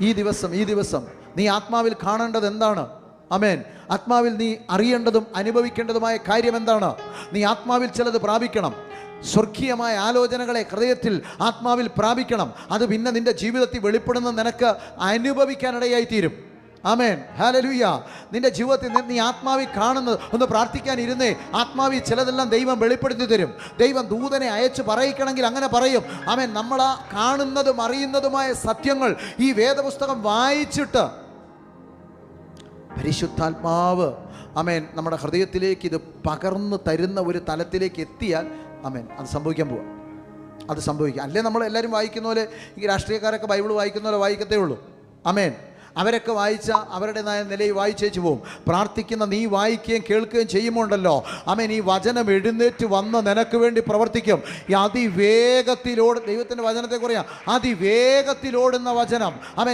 ഈ ദിവസം നീ ആത്മാവിൽ കാണേണ്ടത് എന്താണ്? ആമേൻ. ആത്മാവിൽ നീ അറിയേണ്ടതും അനുഭവിക്കേണ്ടതുമായ കാര്യം എന്താണ്? നീ ആത്മാവിൽ ചിലത് പ്രാപിക്കണം. സ്വർഗീയമായ ആലോചനകളെ ഹൃദയത്തിൽ ആത്മാവിൽ പ്രാപിക്കണം. അത് പിന്നെ നിന്റെ ജീവിതത്തിൽ വെളിപ്പെടുന്ന നിനക്ക് അനുഭവിക്കാനിടയായി തീരും. ആമേൻ, ഹല്ലേലൂയ. നിന്റെ ജീവിതത്തിൽ നീ ആത്മാവിൽ കാണുന്നത് ഒന്ന് പ്രാർത്ഥിക്കാനിരുന്നേ. ആത്മാവിൽ ചിലതെല്ലാം ദൈവം വെളിപ്പെടുത്തി തരും. ദൈവം ദൂതനെ അയച്ച് പറയിക്കണമെങ്കിൽ അങ്ങനെ പറയും. ആമേൻ. നമ്മൾ ആ കാണുന്നതും അറിയുന്നതുമായ സത്യങ്ങൾ ഈ വേദപുസ്തകം വായിച്ചിട്ട് പരിശുദ്ധാത്മാവ് ആമേൻ നമ്മുടെ ഹൃദയത്തിലേക്ക് ഇത് പകർന്നു തരുന്ന ഒരു തലത്തിലേക്ക് എത്തിയാൽ ആമേൻ അത് സംഭവിക്കാൻ പോവാം. അത് സംഭവിക്കുക. അല്ലേ നമ്മൾ എല്ലാവരും വായിക്കുന്ന പോലെ ഈ രാഷ്ട്രീയക്കാരൊക്കെ ബൈബിൾ വായിക്കുന്ന പോലെ വായിക്കത്തേ ഉള്ളൂ. ആമേൻ. അവരൊക്കെ വായിച്ച അവരുടേതായ നിലയിൽ വായിച്ചേച്ച് പോവും. പ്രാർത്ഥിക്കുന്ന നീ വായിക്കുകയും കേൾക്കുകയും ചെയ്യുമ്പോണ്ടല്ലോ ആമേൻ ഈ വചനം എഴുന്നേറ്റ് വന്ന് നിനക്ക് വേണ്ടി പ്രവർത്തിക്കും. ഈ അതിവേഗത്തിലോട് ദൈവത്തിൻ്റെ വചനത്തെ പറയാം, അതിവേഗത്തിലോടുന്ന വചനം. ആമേൻ.